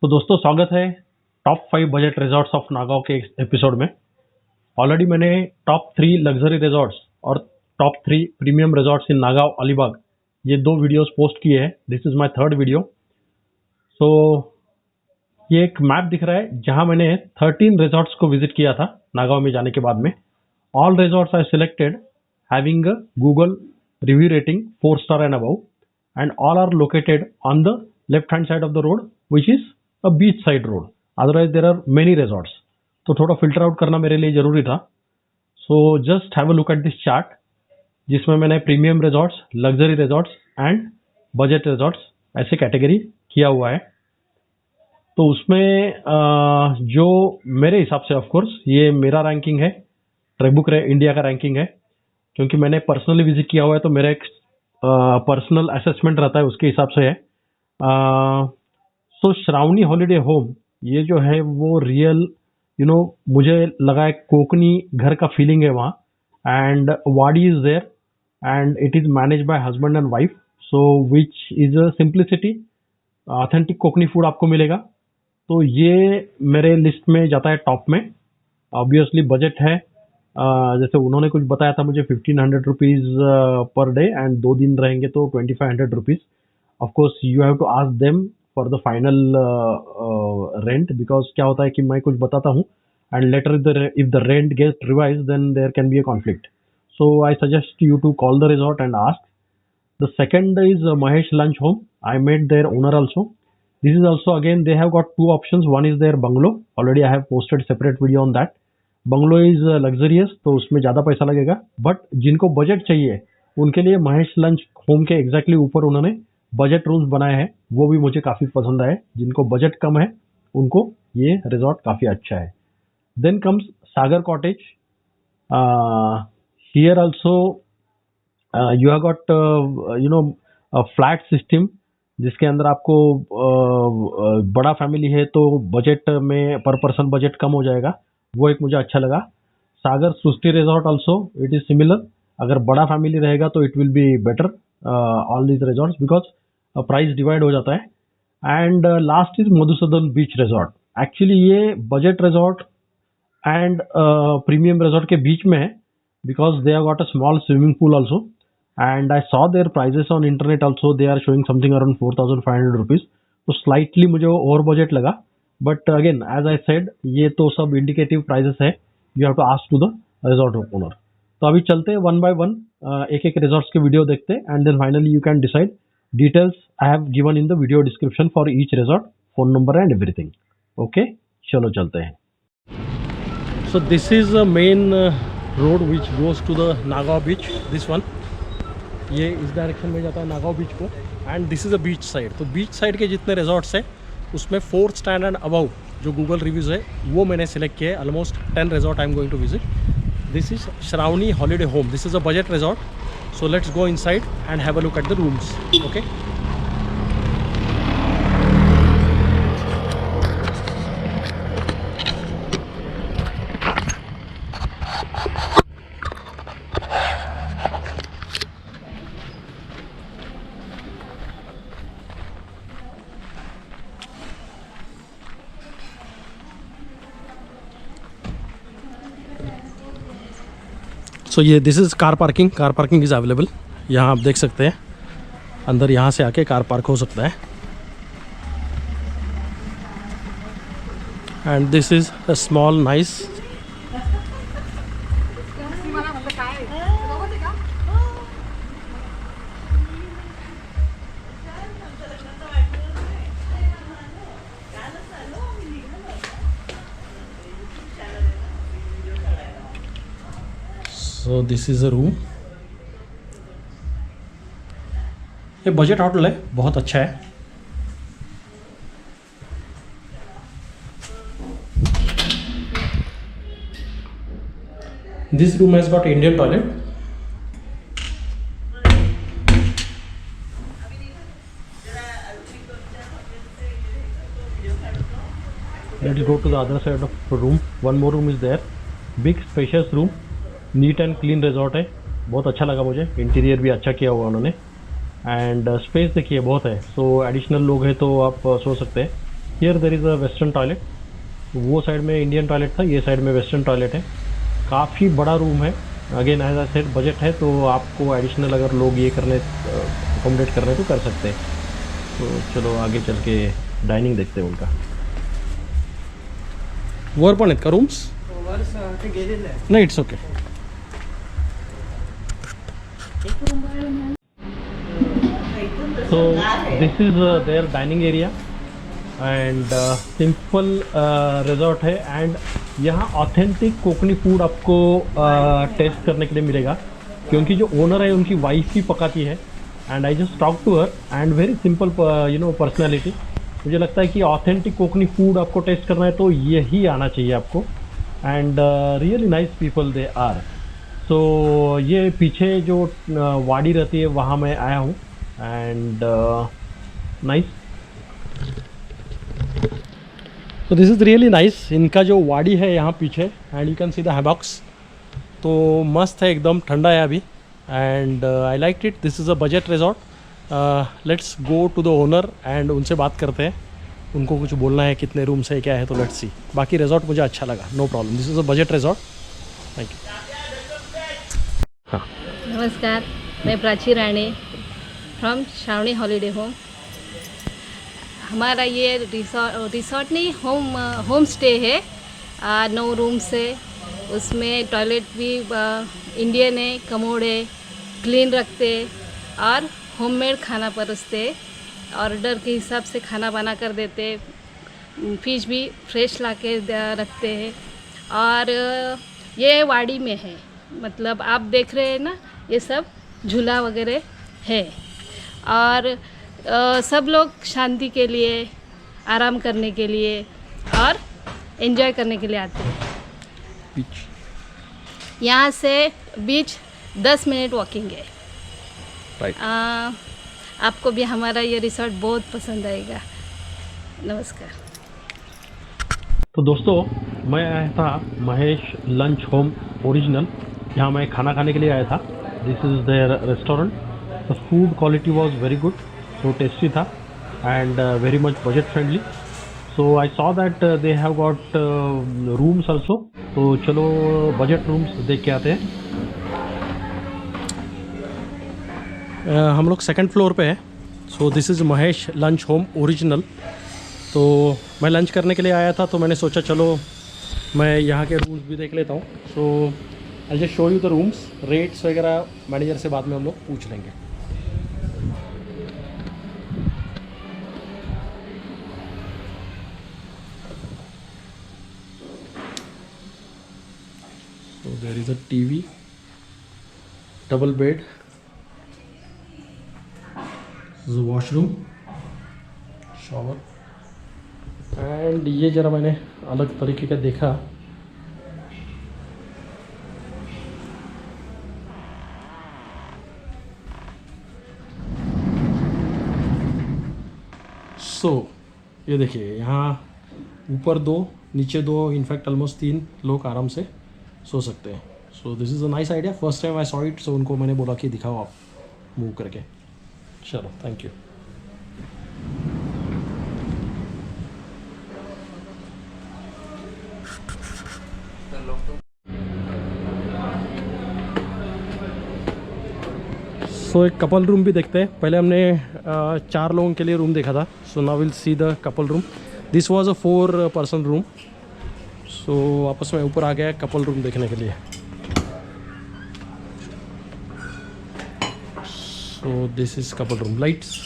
तो दोस्तों स्वागत है top 5 budget resorts of Nagaon के एपिसोड में। ऑलरेडी मैंने टॉप 3 लग्जरी रिजॉर्ट्स और top 3 premium resorts in Nagaon Alibag ये 2 वीडियोस पोस्ट किए हैं। This is my third video. So ये एक मैप दिख रहा है जहां मैंने 13 रिजॉर्ट्स को विजिट किया था नागांव में जाने के बाद में। All resorts I selected having a Google review rating 4 star and above and all are located on the left hand side of the road which is a beach side road. Otherwise there are many resorts, तो थोड़ा filter out करना मेरे लिए जरूरी था। So just have a look at this chart जिसमें मैंने premium resorts, luxury resorts and budget resorts ऐसे कैटेगरी किया हुआ है। तो उसमें जो मेरे हिसाब से ऑफकोर्स ये मेरा रैंकिंग है, ट्रेबुक इंडिया का रैंकिंग है, क्योंकि मैंने पर्सनली विजिट किया हुआ है तो मेरा एक पर्सनल असेसमेंट रहता है, उसके हिसाब से है। सो श्रावणी हॉलीडे होम ये जो है वो रियल मुझे लगा है कोकनी घर का फीलिंग है वहाँ। And wadi is there and it is manage by husband and wife, so which is a simplicity, authentic Konkani food आपको मिलेगा। तो ये मेरे लिस्ट में जाता है टॉप में। ऑब्वियसली बजट है, जैसे उन्होंने कुछ बताया था मुझे 1500 रुपीज पर डे एंड 2 दिन रहेंगे तो 2500 rupees. Of course you have to ask them for the final rent, because क्या होता है कि मैं कुछ बताता हूँ and later if the rent get revise then there can be a conflict. So I suggest you to call the resort and ask. The second is Mahesh lunch home. I met their owner also. This is also again they have got 2 options. One is there bungalow, already I have posted separate video on that. Bungalow is luxurious तो उसमें ज़्यादा पैसा लगेगा, but जिनको budget चाहिए उनके लिए Mahesh lunch home के एग्जैक्टली ऊपर उन्होंने बजट रूम्स बनाए हैं, वो भी मुझे काफ़ी पसंद आए। जिनको बजट कम है उनको ये रिजॉर्ट काफ़ी अच्छा है। Then comes Sagar cottage. Here also you have got flat system जिसके अंदर आपको बड़ा फैमिली है तो बजट में पर पर्सन बजट कम हो जाएगा, वो एक मुझे अच्छा लगा। Sagar Srishti resort also it is similar. अगर बड़ा फैमिली रहेगा तो it will be better all these resorts because price divide हो जाता है। And last is Madhusudan beach resort. Actually ये budget resort and premium resort के बीच में है because they have got a small swimming pool also and I saw their prices on internet also, they are showing something around 4500 rupees. तो slightly मुझे over budget लगा, but again as I said ये तो सब indicative prices है, you have to ask to the resort owner. तो अभी चलते हैं वन बाय वन, एक एक रिजॉर्ट्स के वीडियो देखते हैं and then finally you can decide. Details I have given in the video description for each resort, phone number and everything. Okay चलो चलते हैं। So this is a main road which goes to the Nagaon beach. This one ये इस direction में जाता है Nagaon beach को and this is a beach side. तो बीच साइड के जितने रिजॉर्ट्स हैं उसमें 4th स्टैंड एंड अबव जो गूगल रिव्यूज़ है वो मैंने सेलेक्ट किया है। Almost 10 resort I am going to visit. This is Shravani holiday home. This is a budget resort. So let's go inside and have a look at the rooms. Okay so ये this is car parking. Car parking is available. यहाँ आप देख सकते हैं अंदर यहाँ से आके कार पार्क हो सकता है। And this is a small nice so this is a room. ये बजट होटल है, बहुत अच्छा है। This room has got Indian toilet. Let's go to the other side of room. One more room is there. Big spacious room, neat and clean resort है, बहुत अच्छा लगा मुझे। इंटीरियर भी अच्छा किया हुआ उन्होंने एंड स्पेस देखिए बहुत है। सो एडिशनल लोग हैं तो आप सो सकते हैं। Here there is a western toilet. वो साइड में इंडियन टॉयलेट था, ये साइड में वेस्टर्न टॉयलेट है। काफ़ी बड़ा रूम है। Again as I said budget है तो आपको एडिशनल अगर लोग ये करने अकोमोडेट करने तो कर सकते हैं। तो चलो आगे चल के डाइनिंग देखते हैं उनका। वर पण आहेत का रूम्स? नाही, it's okay. So this is their dining area and simple resort है and यहाँ ऑथेंटिक कोकनी फूड आपको टेस्ट करने के लिए मिलेगा, क्योंकि जो ओनर है उनकी वाइफ ही पकाती है। And I just talk to her and very simple personality. मुझे लगता है कि ऑथेंटिक कोकनी फूड आपको टेस्ट करना है तो यही आना चाहिए आपको। And really nice people they are. So ये पीछे जो वाड़ी रहती है वहाँ मैं आया हूँ एंड नाइस। तो दिस इज़ रियली नाइस। इनका जो वाड़ी है यहाँ पीछे and you can see the hay box, तो मस्त है, एकदम ठंडा है अभी and I like it. This is a budget resort. Let's go to the owner and उनसे बात करते हैं। उनको कुछ बोलना है, कितने रूम्स है क्या है, तो लेट्स सी। बाकी रिजॉर्ट मुझे अच्छा लगा, no problem. This is a budget resort. Thank you. हाँ, नमस्कार, मैं Prachi Rane from Shravani holiday home. हमारा ये रिसोर्ट नहीं, होम स्टे है। 9 रूम्स है, उसमें टॉयलेट भी इंडियन है, कमोड है, क्लीन रखते और होममेड खाना परोसते, ऑर्डर के हिसाब से खाना बना कर देते, फिश भी फ्रेश ला के रखते हैं। और ये वाड़ी में है, मतलब आप देख रहे हैं ना, ये सब झूला वगैरह है। और सब लोग शांति के लिए, आराम करने के लिए और एंजॉय करने के लिए आते हैं। बीच यहाँ से बीच 10 मिनट वॉकिंग है। राइट। आपको भी हमारा ये रिसोर्ट बहुत पसंद आएगा। नमस्कार। तो दोस्तों, मैं आया था महेश लंच होम ओरिजिनल। यहाँ मैं खाना खाने के लिए आया था। This is their restaurant. The food quality was very good, तो टेस्टी था and very much budget friendly. So I saw that they have got rooms also. तो चलो बजट रूम्स देख के आते हैं। हम लोग सेकंड फ्लोर पे है। So this is Mahesh lunch home original. तो मैं लंच करने के लिए आया था, तो मैंने सोचा चलो मैं यहाँ के रूम्स भी देख लेता हूँ। So I just show you the rooms. Rates वगैरह मैनेजर से बाद में हम लोग पूछ लेंगे। So there is a TV, double bed, this is a washroom, shower, and ये जरा मैंने अलग तरीके का देखा। सो ये देखिए, यहाँ ऊपर 2, नीचे 2, इनफैक्ट ऑलमोस्ट 3 लोग आराम से सो सकते हैं। So this is a nice idea. First time I saw it, so उनको मैंने बोला कि दिखाओ आप मूव करके। चलो, थैंक यू। सो एक कपल रूम भी देखते हैं। पहले हमने 4 लोगों के लिए रूम देखा था। So now will see the couple room. This was a 4 person room. So वापस में ऊपर आ गया कपल रूम देखने के लिए। सो this is couple room. Lights,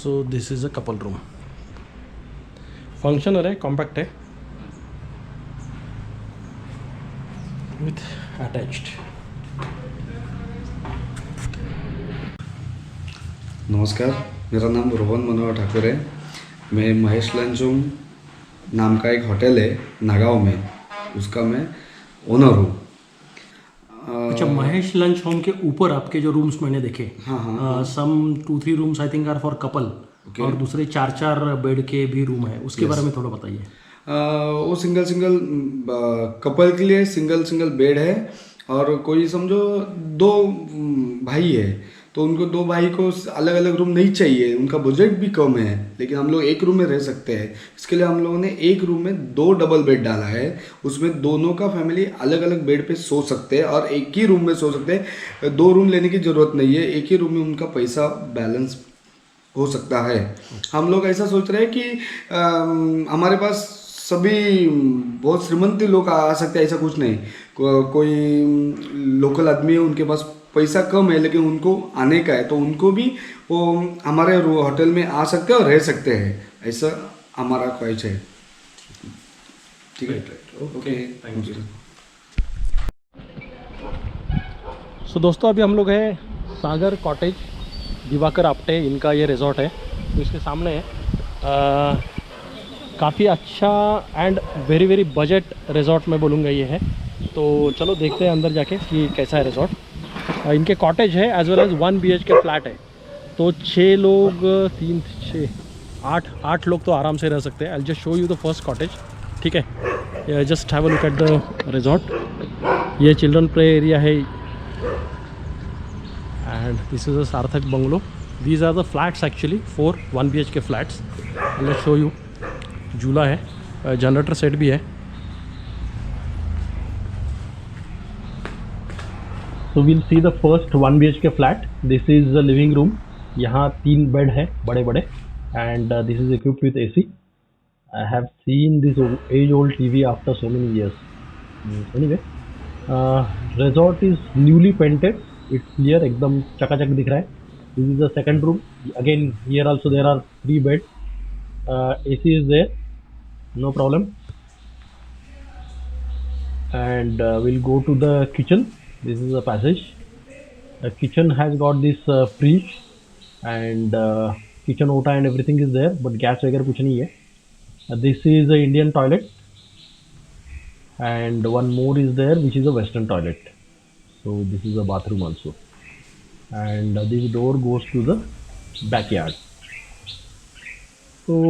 so this is a couple room. Functional है, कॉम्पैक्ट है, विथ अटैच्ड। नमस्कार, मेरा नाम रोहन मनोहर ठाकुर है। मैं महेश लंच होम नाम का एक होटल है नागांव में, उसका मैं ओनर हूँ। अच्छा, महेश लंच होम के ऊपर आपके जो रूम्स मैंने देखे, हाँ some 2-3 rooms I think are for couple, और दूसरे 4-4 बेड के भी रूम है, उसके बारे में थोड़ा बताइए। वो सिंगल सिंगल कपल के लिए सिंगल सिंगल बेड है, और कोई समझो दो भाई है तो उनको दो भाई को अलग अलग रूम नहीं चाहिए, उनका बजट भी कम है, लेकिन हम लोग एक रूम में रह सकते हैं। इसके लिए हम लोगों ने एक रूम में 2 डबल बेड डाला है, उसमें दोनों का फैमिली अलग अलग बेड पे सो सकते हैं और एक ही रूम में सो सकते हैं। 2 रूम लेने की ज़रूरत नहीं है, एक ही रूम में उनका पैसा बैलेंस हो सकता है। हम लोग ऐसा सोच रहे हैं कि हमारे पास सभी बहुत श्रीमंत लोग आ सकते हैं, ऐसा कुछ नहीं। कोई लोकल आदमी है, उनके पास पैसा कम है लेकिन उनको आने का है, तो उनको भी वो हमारे होटल में आ सकते हैं और रह सकते हैं, ऐसा हमारा ख्वाहिश है। ठीक है, ओके, थैंक यू। सो दोस्तों, अभी हम लोग हैं सागर कॉटेज, दिवाकर आपटे इनका ये रिजॉर्ट है, तो इसके सामने है। काफ़ी अच्छा and very very budget resort मैं बोलूँगा ये है। तो चलो देखते हैं अंदर जाके कि कैसा है रिजॉर्ट। इनके कॉटेज है as well as 1 BHK flat है, तो 6 लोग 3 6 8 लोग तो आराम से रह सकते हैं। I just show you the first cottage, ठीक है। Just have a look at the resort. ये चिल्ड्रन प्ले एरिया है and this is a Sarthak bungalow. These are the flats actually, 4 1 BHK flats. Let's show you. झूला है, generator set भी है। So we'll see the first 1 BHK flat. This is the living room. यहाँ 3 bed है बड़े बड़े, and this is equipped with AC. I have seen this age-old TV after so many years. Anyway, resort is newly painted. It's clear, एकदम चकाचक दिख रहा है. This is the second room. Again, here also there are 3 beds. AC is there, no problem. And we'll go to the kitchen. This is a passage. The kitchen has got this fridge and kitchen ota and everything is there, but gas वगैरह कुछ नहीं है. This is the Indian toilet and one more is there which is a Western toilet. So this is a bathroom also, and this door goes to the backyard. So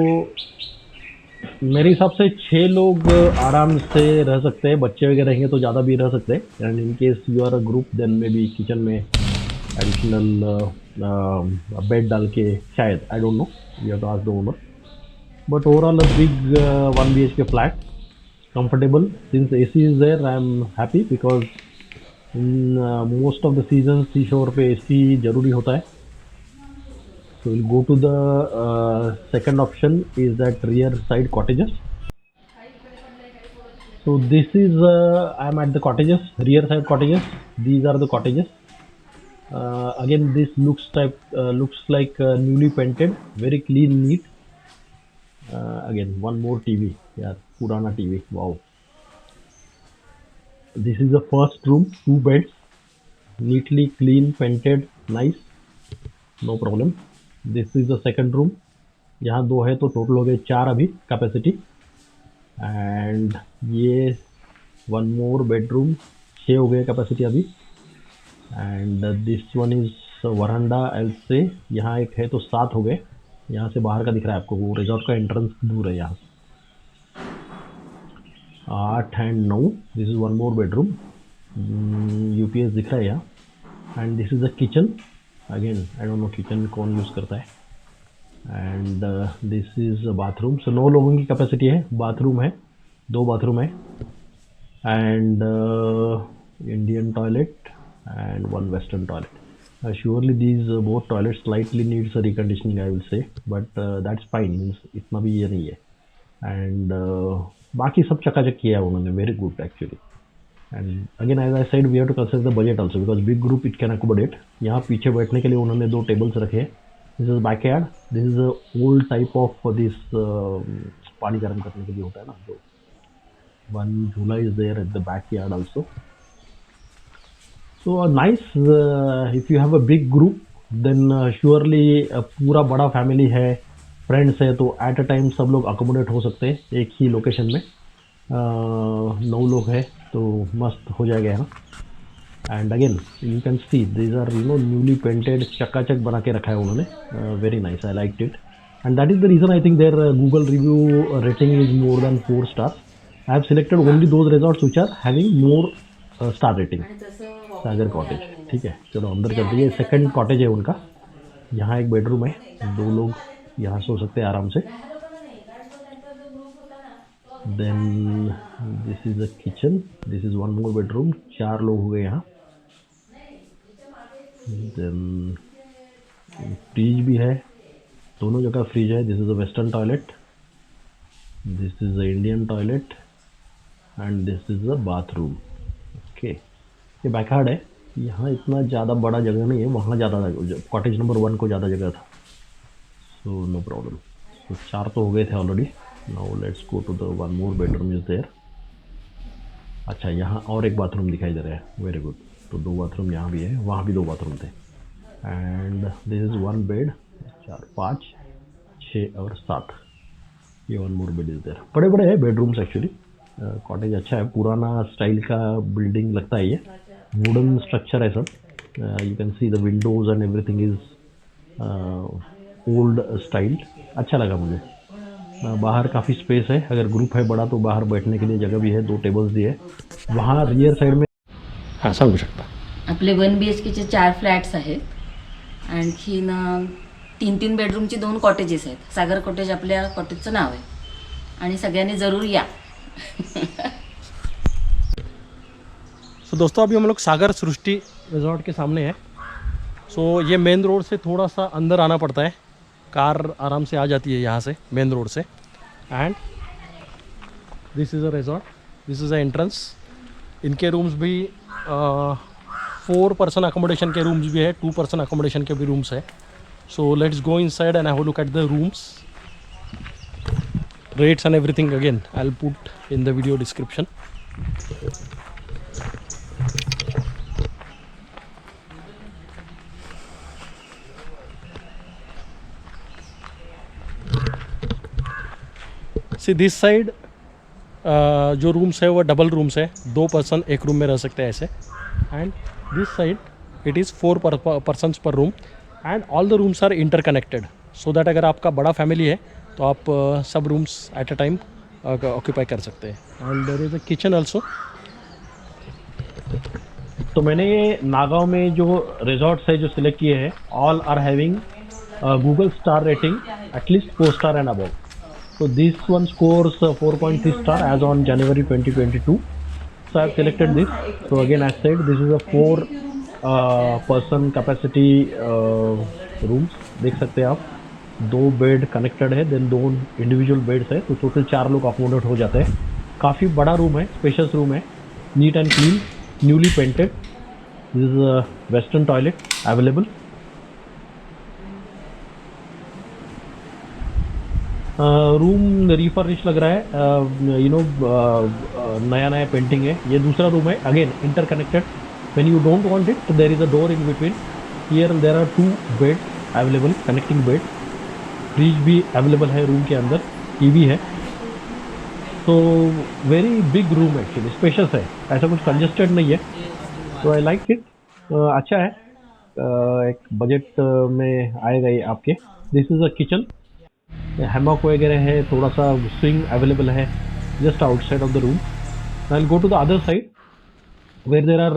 मेरे हिसाब से 6 लोग आराम से रह सकते हैं, बच्चे वगैरह रहेंगे तो ज़्यादा भी रह सकते हैं। And in case you are a group then maybe kitchen में एडिशनल बेड डाल के शायद, I don't know, you have to ask the owner. But overall a big 1 BHK flat, comfortable. Since AC is there I am happy because in most of the season sea shore पे AC ज़रूरी होता है। So we'll go to the second option is that rear side cottages. So this is I'm at the cottages, rear side cottages. These are the cottages. Again, this looks like newly painted, very clean, neat. Again, one more TV. Yeah, Purana TV. Wow. This is the first room, 2 beds, neatly clean, painted, nice, no problem. This is the second room. यहाँ 2 है तो total हो गए 4 अभी capacity. And ये 1 more bedroom, 6 हो गए capacity अभी। And this one is veranda L से, यहाँ एक है तो 7 हो गए। यहाँ से बाहर का दिख रहा है आपको, वो रिजॉर्ट का एंट्रेंस दूर है यहाँ। 8 and 9, this is 1 more bedroom. UPS दिख रहा है यहाँ। And this is the kitchen. Again I don't know kitchen कौन यूज़ करता है। And this is bathroom. So 9 लोगों की कैपेसिटी है। बाथरूम है, 2 बाथरूम है। And Indian toilet and 1 western toilet. Surely these both toilet slightly needs reconditioning I will से, but that's fine, means इतना भी ये नहीं है। एंड बाकी सब चकाचक किया है उन्होंने, very good actually. And again as I said we have to consider the budget also because big group it can accommodate. यहाँ पीछे बैठने के लिए उन्होंने 2 टेबल्स रखे हैं। This is backyard. This is old type of this पानी गर्म करने के लिए होता है ना, जो 1 झूला is there at the backyard also. So nice. If you have a big group then surely पूरा बड़ा फैमिली है, फ्रेंड्स है, तो एट अ टाइम सब लोग अकोमोडेट हो सकते हैं एक ही लोकेशन में। 9 लोग हैं तो मस्त हो जाएगा है ना। And again you can see these are newly painted, चकाचक बना के रखा है उन्होंने. Very nice, I like it. And that is the reason I think their Google review rating is more than 4 stars. I have selected only those resorts which are having more star rating. Sagar cottage, ठीक है. चलो अंदर चलते हैं. Second cottage है उनका. यहाँ एक बेडरूम है, 2 लोग यहाँ सो सकते हैं आराम से. Then this is a kitchen, this is 1 more bedroom. 4 लोग हो गए यहाँ. देन फ्रिज भी है, दोनों जगह फ्रिज है. This is a western toilet, this is a Indian toilet and this is a bathroom. Okay, ये बैकयार्ड है. यहाँ इतना ज़्यादा बड़ा जगह नहीं है, वहाँ ज़्यादा, कॉटेज नंबर 1 को ज़्यादा जगह था. So no problem. तो 4 तो हो गए थे already. Now let's go to the 1 more bedroom is there. अच्छा, यहाँ और एक बाथरूम दिखाई दे रहा है. Very good. तो 2 बाथरूम यहाँ भी है, वहाँ भी 2 बाथरूम थे. And this is 1 bed. 4, 5, 6 और 7. ये 1 more बेड इज देयर. बड़े बड़े हैं बेडरूम्स एक्चुअली. कॉटेज अच्छा है, पुराना स्टाइल का बिल्डिंग लगता है. ये वुडन स्ट्रक्चर है सब. You can see the Windows and everything is old style. अच्छा लगा मुझे. बाहर काफ़ी स्पेस है, अगर ग्रुप है बड़ा तो बाहर बैठने के लिए जगह भी है. 2 टेबल्स भी है. वहाँ रियर साइड में. हां, सांगू शकता. आपले 1 BHKचे 4 फ्लॅट्स आहेत. आणखीन 3 बेडरूमची 2 कॉटेजेस आहेत. सागर कॉटेज आपल्या कॉटेजचं नाव आहे आणि सगळ्यांनी जरूर या. तो दोस्तों अभी हम लोग सागर सृष्टि रिजॉर्ट के सामने हैं. सो ये मेन रोड से थोड़ा सा अंदर आना पड़ता है. कार आराम से आ जाती है यहाँ से मेन रोड से. And this is a resort, this is a entrance. इनके रूम्स भी 4 person अकोमोडेशन के रूम्स भी है, 2 person अकोमोडेशन के भी रूम्स है. सो let's go inside and have a look at the rooms. Rates and everything again I'll put in the video description. See this side जो rooms है वो डबल रूम्स है. 2 person एक रूम में रह सकते हैं ऐसे. And this side it is 4 persons per room. And all the rooms are interconnected so that अगर आपका बड़ा फैमिली है तो आप सब rooms at a time occupy कर सकते हैं. And there is a kitchen also. तो मैंने नागांव में जो रिजॉर्ट्स है जो सिलेक्ट किए हैं, all are having Google star rating at least 4 star and above. So this one scores 4.3 star as on January 2022. So I have selected this. So again as said, this is a 4 person capacity rooms. देख सकते हैं आप, 2 bed connected है, then 2 individual beds है. तो total 4 लोग accommodate हो जाते हैं. काफ़ी बड़ा रूम है, स्पेशियस रूम है, neat and clean, newly painted. This is a western toilet available. Room refurnish लग रहा है. नया नया पेंटिंग है. ये दूसरा रूम है, again interconnected. When you don't want it तो there is a door in between. Here there are 2 bed available, connecting bed. Fridge भी अवेलेबल है रूम के अंदर, टीवी है. तो very big room actually, spacious है, ऐसा कुछ कंजेस्टेड नहीं है. तो आई लाइक इट. अच्छा है, एक बजट में आएगा ये आपके. This is a kitchen, hammock वगैरह है, थोड़ा सा स्विंग अवेलेबल है just outside of the room. I will go to the other side where there are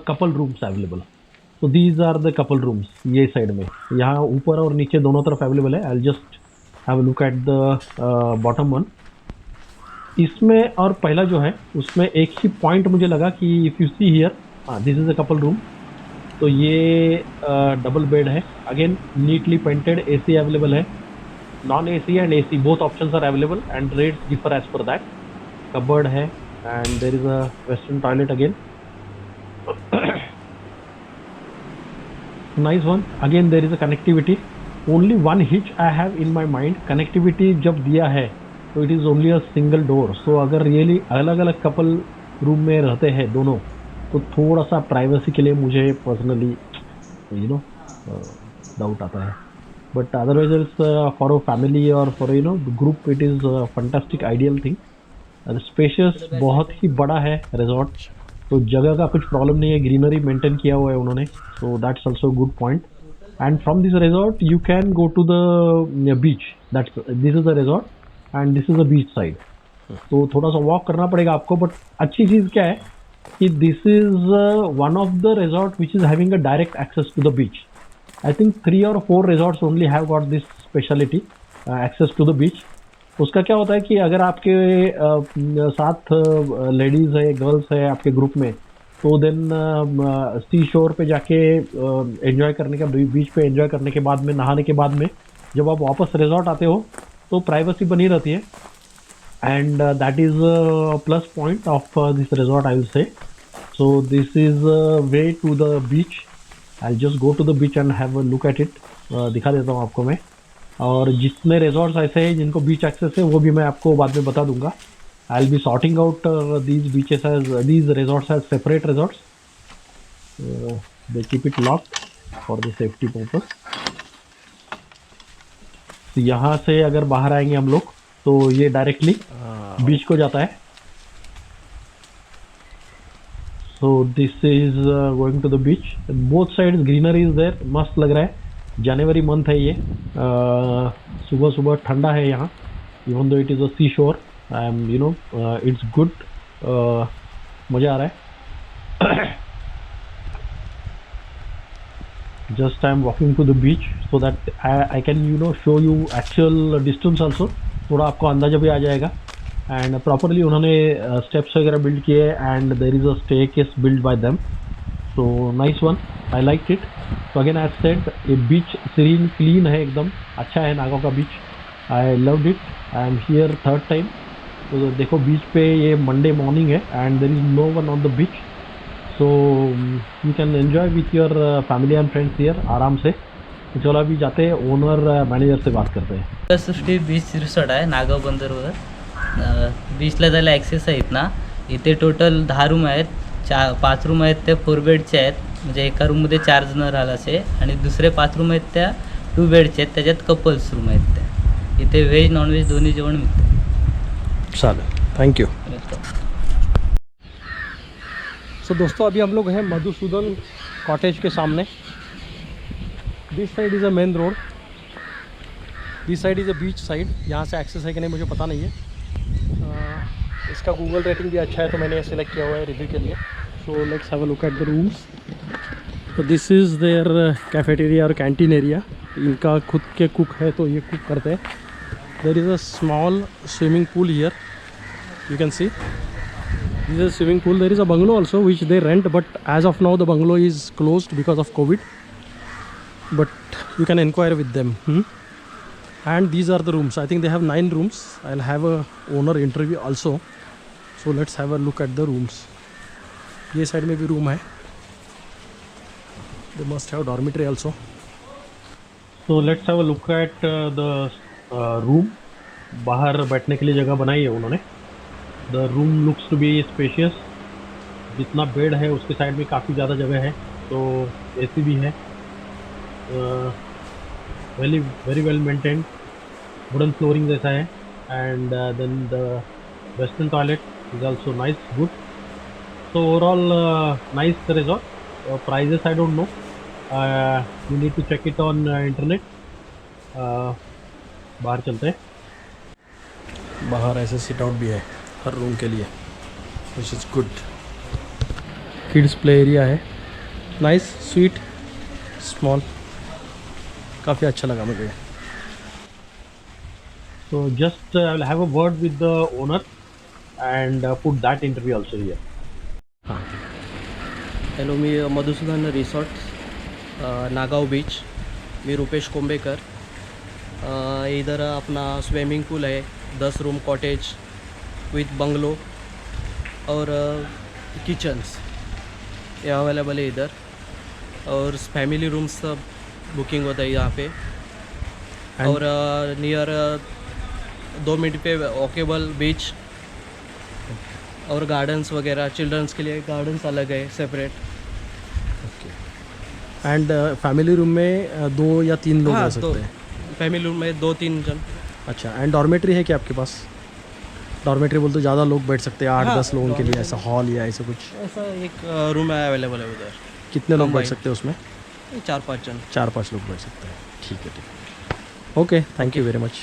couple rooms available. तो these are the couple rooms. ये साइड में, यहाँ ऊपर और नीचे दोनों तरफ अवेलेबल है. I will just have a look at the bottom one. इसमें और पहला जो है उसमें एक ही पॉइंट मुझे लगा कि if you see here, this is a couple room. तो ये डबल बेड है, again neatly painted. AC available है, non AC and AC both options are available and rates differ as per that. Cupboard है and there is a western toilet again. Nice one. Again there is a connectivity. Only one hitch I have in my mind, connectivity जब दिया है तो it is only a single door. So अगर really अलग अलग couple room में रहते हैं दोनों, तो थोड़ा सा प्राइवेसी के लिए मुझे पर्सनली डाउट आता है. But otherwise it's for a family और for group it is fantastic ideal thing. Spacious बहुत ही बड़ा है रिजॉर्ट. तो जगह का कुछ प्रॉब्लम नहीं है, ग्रीनरी मेंटेन किया हुआ है उन्होंने, so that's also good point. And from this resort you can go to the beach. That's this is the resort and this is the beach side. तो थोड़ा सा वॉक करना पड़ेगा आपको, बट अच्छी चीज़ क्या है कि this is one of the resort which is having a direct access to the beach. I think 3 or 4 resorts only have got this speciality, access to the beach. उसका क्या होता है कि अगर आपके साथ लेडीज़ है, गर्ल्स है आपके ग्रुप में, तो देन सी शोर पे जाके एंजॉय करने का, बीच पे एंजॉय करने के बाद में, नहाने के बाद में जब आप वापस रिजॉर्ट आते हो तो प्राइवेसी बनी रहती है. And that is plus point of this resort I will say. So this is way to the beach. I just go to the beach and have a look at it. दिखा देता हूँ आपको मैं. और जितने रिजॉर्ट्स ऐसे हैं जिनको बीच एक्सेस है वो भी मैं आपको बाद में बता दूंगा. I will be sorting out these beaches as these resorts as separate resorts. They keep it locked for the safety purpose. तो यहाँ से अगर बाहर आएंगे हम लोग तो ये डायरेक्टली बीच को जाता है. So this is going to the beach. Both side greenery is there. मस्त लग रहा है. जनवरी मंथ है ये. सुबह सुबह ठंडा है यहाँ, even though it is a sea shore. I am you know it's good. मज़ा आ रहा है. Just I am walking to the beach so that I can you know show you actual distance also. थोड़ा आपको अंदाजा भी आ जाएगा. एंड प्रॉपरली उन्होंने स्टेप्स वगैरह बिल्ड किए and there is a staircase build by them. So nice one. I like it. तो अगेन आई सेड ये बीच सीरीन क्लीन है, एकदम अच्छा है नागांव का beach. I loved it. I am here 3rd time. तो देखो बीच पे ये मंडे मॉर्निंग है and there is no one on the beach. So you can enjoy with your family and friends here आराम से. तो चलो अभी जाते हैं, ओनर मैनेजर से बात करते हैं. सृष्टी बीच रिसॉर्ट आहे नागाव बंदरवर. बीचला जायला ॲक्सेस आहेत ना. इथे टोटल 10 रूम आहेत. 5 रूम आहेत त्या 4 बेडचे आहेत, म्हणजे एका रूममध्ये 4 जण राहाल असे. आणि दुसरे 5 रूम आहेत त्या 2 बेडचे आहेत, त्याच्यात कपल्स रूम आहेत त्या. इथे व्हेज नॉनव्हेज दोन्ही जेवण मिळतं. चालेल, थैंक यू. सो दोस्तों अभी हम लोग हैं मधुसूदन कॉटेज के सामने. This side is a main road, this side is a beach side. यहाँ से एक्सेस है कि नहीं मुझे पता नहीं है. इसका गूगल रेटिंग भी अच्छा है तो मैंने सेलेक्ट किया हुआ है रिव्यू के लिए. So let's have a look at the rooms. तो दिस इज़ देयर कैफेटेरिया और कैंटीन एरिया. इनका खुद के कुक है तो ये कुक करते हैं. There is a small swimming pool here. You can see this is a swimming pool. There is a bungalow also which they rent, but as of now the bungalow is closed because of COVID, but you can inquire with them. And these are the rooms. I think they have 9 rooms. I'll have a owner interview also, so let's have a look at the rooms. ये side में भी room है. They must have dormitory also. So let's have a look at the room. बाहर बैठने के लिए जगह बनाई है उन्होंने. The room looks to be spacious. जितना बेड है उसके साइड में काफ़ी ज़्यादा जगह है, तो एसी भी है. Very well maintained. Wooden flooring जैसा है. And then the western toilet is also nice, good. So overall nice resort. Prices I don't know, you need to check it on internet. बाहर चलते हैं. बाहर ऐसे सिट आउट भी है हर room के लिए, which is good. Kids play area है. Nice, sweet, small. काफ़ी अच्छा लगा मुझे. तो just I will have a word with the owner and put that interview also here. हां, हॅलो, मी मधुसूदन रिसॉर्ट नागाव बीच. मी रुपेश कोंबेकर. इधर अपना स्विमिंग पूल है, 10 रूम कॉटेज विथ बंगलो और किचन्स ये अवेलेबल है इधर. और फैमिली रूम्स सब बुकिंग होता है यहाँ पे. और नियर 2 मिनट पे वॉकेबल बीच और गार्डन्स वगैरह. चिल्ड्रंस के लिए गार्डन्स अलग है सेपरेट. एंड फैमिली रूम में 2 या 3 लोग रह सकते हैं. फैमिली रूम में 2-3 जन. अच्छा. एंड डॉर्मेट्री है क्या आपके पास? डॉर्मेट्री बोलते ज़्यादा लोग बैठ सकते हैं, 8-10 हाँ, लोगों के लिए, dormitory। ऐसा हॉल या ऐसा कुछ? ऐसा एक रूम है अवेलेबल है उधर, कितने लोग बैठ Combined। सकते हैं उसमें? 4-5 जन। 4-5 लोग बैठ सकते हैं। ठीक है, ठीक है। Okay, thank you very much.